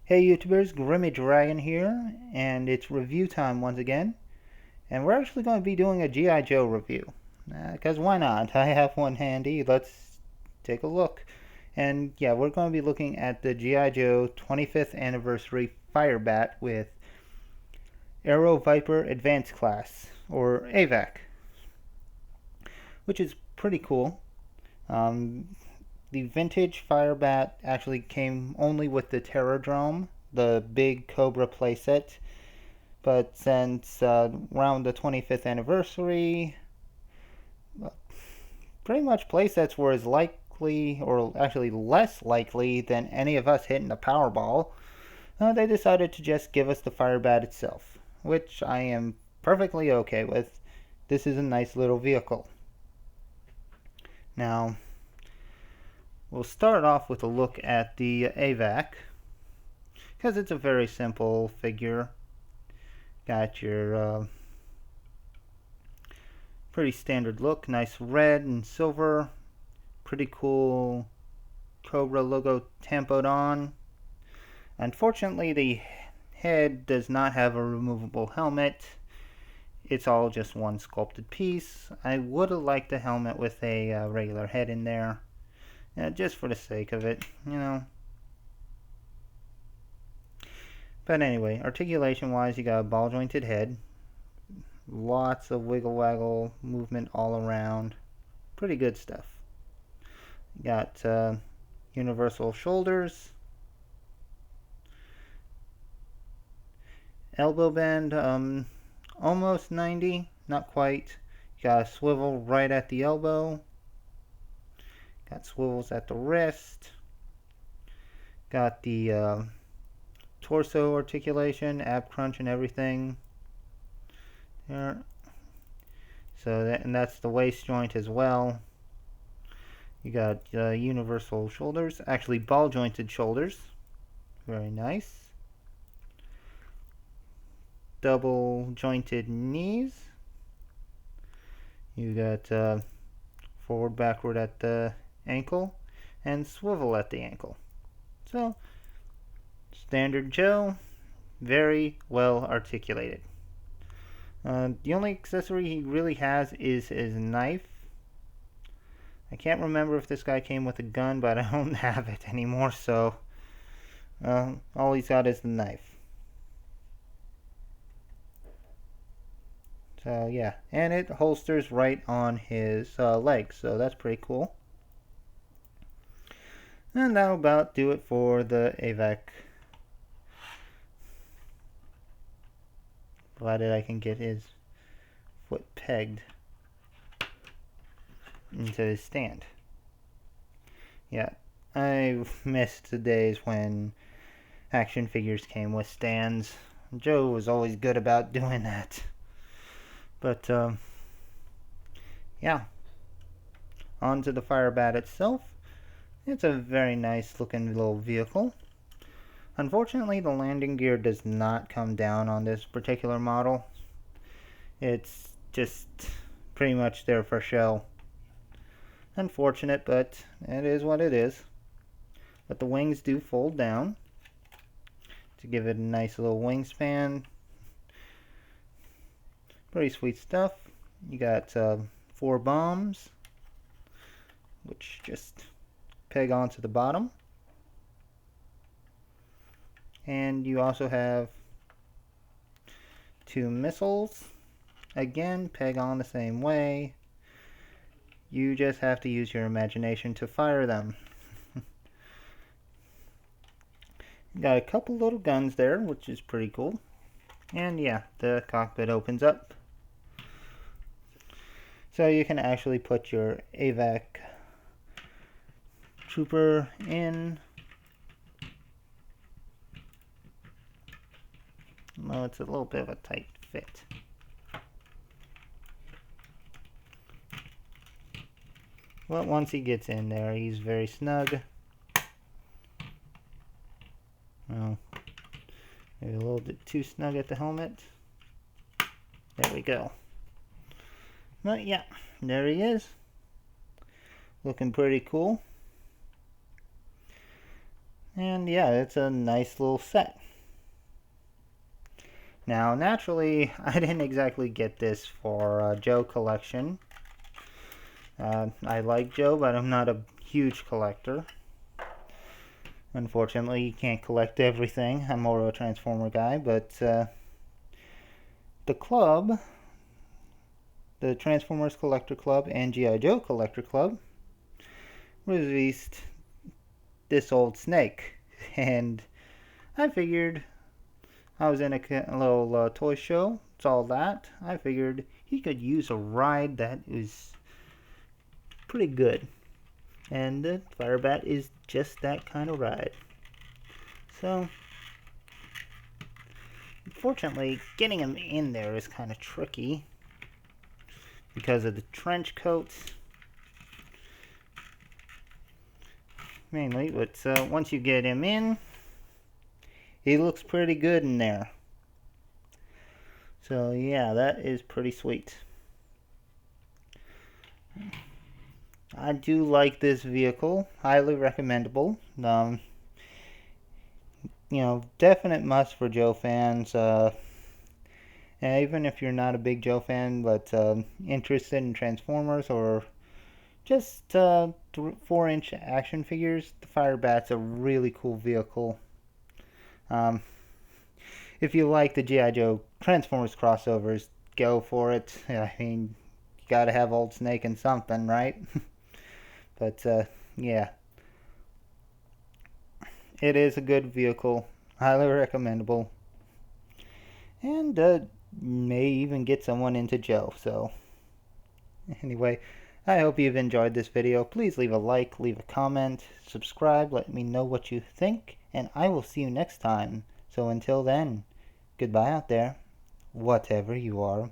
Hey YouTubers, Grimmy Dragon here, and it's review time once again. And we're actually going to be doing a GI Joe review. Because why not? I have one handy, let's take a look. And yeah, we're going to be looking at the GI Joe 25th Anniversary Firebat with Aero Viper Advanced Class, or AVAC, which is pretty cool. The vintage Firebat actually came only with the Terradrome, the big Cobra playset. But since around the 25th anniversary, pretty much playsets were as likely, or actually less likely, than any of us hitting the Powerball. They decided to just give us the Firebat itself, which I am perfectly okay with. This is a nice little vehicle. Now, we'll start off with a look at the AVAC, because it's a very simple figure. Got your pretty standard look, nice red and silver, pretty cool Cobra logo tampoed on. Unfortunately, the head does not have a removable helmet. It's all just one sculpted piece. I would have liked a helmet with a regular head in there, just for the sake of it, you know. But anyway, articulation wise, you got a ball jointed head, lots of wiggle waggle movement all around, pretty good stuff. You got universal shoulders, elbow bend, almost 90, not quite. You got a swivel right at the elbow, got swivels at the wrist, got the torso articulation, ab crunch and everything there. So that's the waist joint as well. You got universal shoulders, actually ball jointed shoulders, very nice. Double jointed knees. You got forward backward at the ankle and swivel at the ankle. So standard Joe, very well articulated. The only accessory he really has is his knife. I can't remember if this guy came with a gun, but I don't have it anymore, so all he's got is the knife. So yeah, and it holsters right on his legs, so that's pretty cool. And that'll about do it for the AVAC. Provided I can get his foot pegged into his stand. Yeah, I missed the days when action figures came with stands. Joe was always good about doing that. But yeah, on to the Firebat itself. It's a very nice looking little vehicle. Unfortunately, the landing gear does not come down on this particular model. It's just pretty much there for show. Unfortunate, but it is what it is. But the wings do fold down to give it a nice little wingspan. Pretty sweet stuff. You got 4 bombs, which just peg onto the bottom. And you also have 2 missiles. Again, peg on the same way. You just have to use your imagination to fire them. Got a couple little guns there, which is pretty cool. And yeah, the cockpit opens up. So you can actually put your AVAC trooper in. Well, it's a little bit of a tight fit. But once he gets in there, he's very snug. Well, maybe a little bit too snug at the helmet. There we go. But yeah, there he is. Looking pretty cool. And yeah, it's a nice little set. Now, naturally, I didn't exactly get this for Joe collection. I like Joe, but I'm not a huge collector. Unfortunately, you can't collect everything. I'm more of a Transformer guy, but the club, the Transformers Collector Club and GI Joe Collector Club, released this old snake. And I figured, I was in a little toy show, it's all that. I figured he could use a ride that is pretty good. And the Firebat is just that kind of ride. So, unfortunately, getting him in there is kind of tricky because of the trench coats. Mainly, but once you get him in, he looks pretty good in there. So yeah, that is pretty sweet. I do like this vehicle, highly recommendable. Definite must for Joe fans. Even if you're not a big Joe fan, but interested in Transformers or just 4-inch action figures, the Firebat's a really cool vehicle. If you like the GI Joe Transformers crossovers, go for it. I mean, you gotta have Old Snake and something, right? But yeah, it is a good vehicle, highly recommendable, and may even get someone into Joe. So anyway, I hope you've enjoyed this video. Please leave a like, leave a comment, subscribe, let me know what you think, and I will see you next time. So until then, goodbye out there, whatever you are.